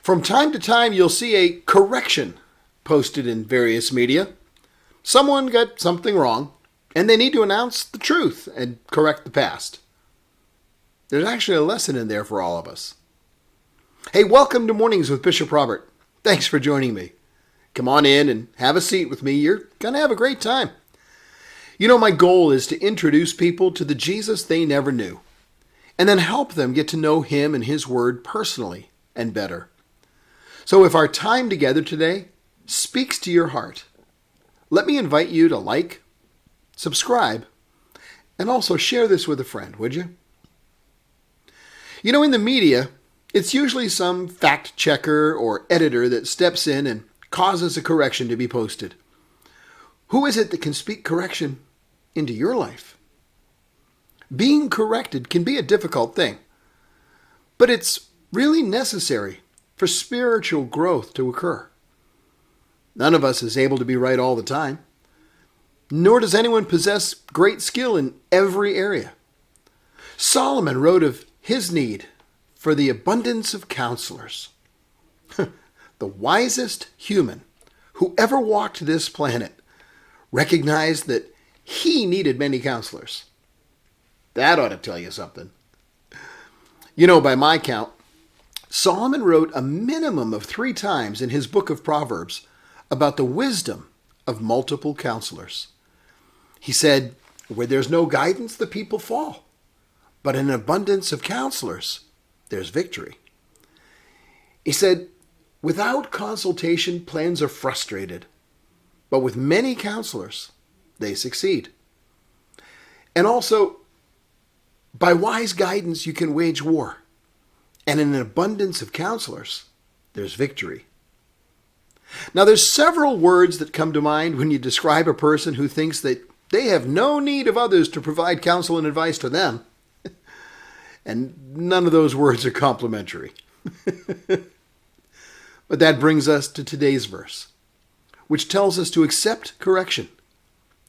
From time to time, you'll see a correction posted in various media. Someone got something wrong, and they need to announce the truth and correct the past. There's actually a lesson in there for all of us. Hey, welcome to Mornings with Bishop Robert. Thanks for joining me. Come on in and have a seat with me. You're going to have a great time. You know, my goal is to introduce people to the Jesus they never knew, and then help them get to know him and his word personally and better. So if our time together today speaks to your heart, let me invite you to like, subscribe, and also share this with a friend, would you? You know, in the media, it's usually some fact checker or editor that steps in and causes a correction to be posted. Who is it that can speak correction into your life? Being corrected can be a difficult thing, but it's really necessary for spiritual growth to occur. None of us is able to be right all the time, nor does anyone possess great skill in every area. Solomon wrote of his need for the abundance of counselors. The wisest human who ever walked this planet recognized that he needed many counselors. That ought to tell you something. You know, by my count, Solomon wrote a minimum of 3 times in his book of Proverbs about the wisdom of multiple counselors. He said, where there's no guidance, the people fall. But in an abundance of counselors, there's victory. He said, without consultation, plans are frustrated. But with many counselors, they succeed. And also, by wise guidance, you can wage war. And in an abundance of counselors, there's victory. Now, there's several words that come to mind when you describe a person who thinks that they have no need of others to provide counsel and advice to them. And none of those words are complimentary. But that brings us to today's verse, which tells us to accept correction,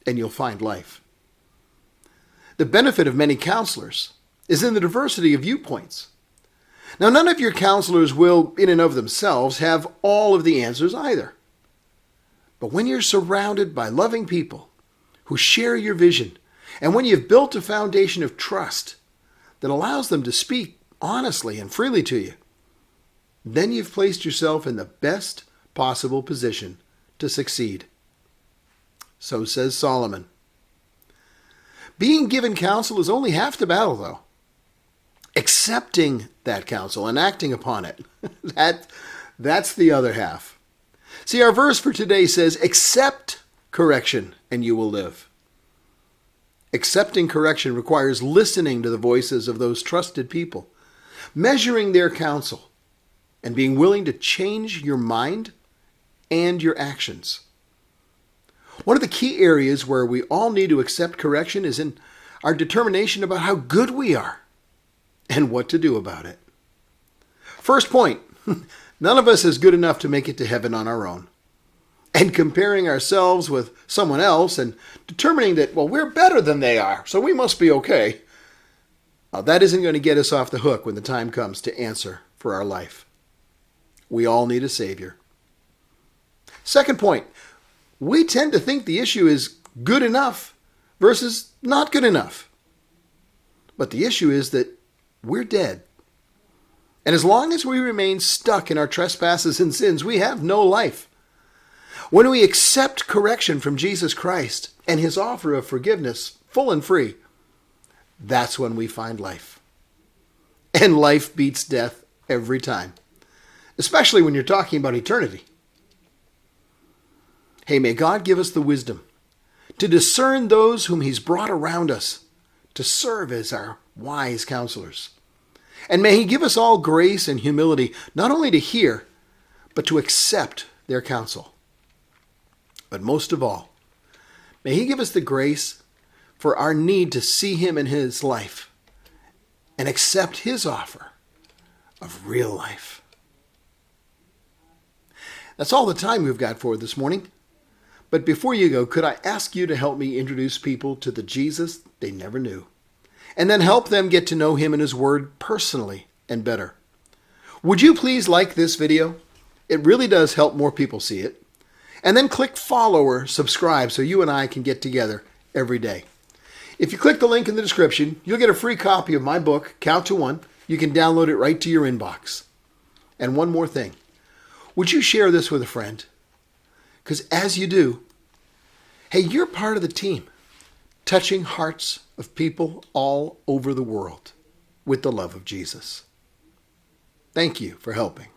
and you'll find life. The benefit of many counselors is in the diversity of viewpoints. Now, none of your counselors will, in and of themselves, have all of the answers either. But when you're surrounded by loving people who share your vision, and when you've built a foundation of trust that allows them to speak honestly and freely to you, then you've placed yourself in the best possible position to succeed. So says Solomon. Being given counsel is only half the battle, though. Accepting that counsel and acting upon it, that's the other half. See, our verse for today says, accept correction and you will live. Accepting correction requires listening to the voices of those trusted people, measuring their counsel, and being willing to change your mind and your actions. One of the key areas where we all need to accept correction is in our determination about how good we are and what to do about it. First point, none of us is good enough to make it to heaven on our own. And comparing ourselves with someone else and determining that, well, we're better than they are, so we must be okay, that isn't going to get us off the hook when the time comes to answer for our life. We all need a Savior. Second point, we tend to think the issue is good enough versus not good enough. But the issue is that we're dead. And as long as we remain stuck in our trespasses and sins, we have no life. When we accept correction from Jesus Christ and his offer of forgiveness, full and free, that's when we find life. And life beats death every time, especially when you're talking about eternity. Hey, may God give us the wisdom to discern those whom he's brought around us to serve as our wise counselors. And may he give us all grace and humility, not only to hear, but to accept their counsel. But most of all, may he give us the grace for our need to see him in his life and accept his offer of real life. That's all the time we've got for this morning. But before you go, could I ask you to help me introduce people to the Jesus they never knew, and then help them get to know him and his word personally and better? Would you please like this video? It really does help more people see it. And then click follow or subscribe so you and I can get together every day. If you click the link in the description, you'll get a free copy of my book, Count to One. You can download it right to your inbox. And one more thing. Would you share this with a friend? Because as you do, hey, you're part of the team, touching hearts of people all over the world with the love of Jesus. Thank you for helping.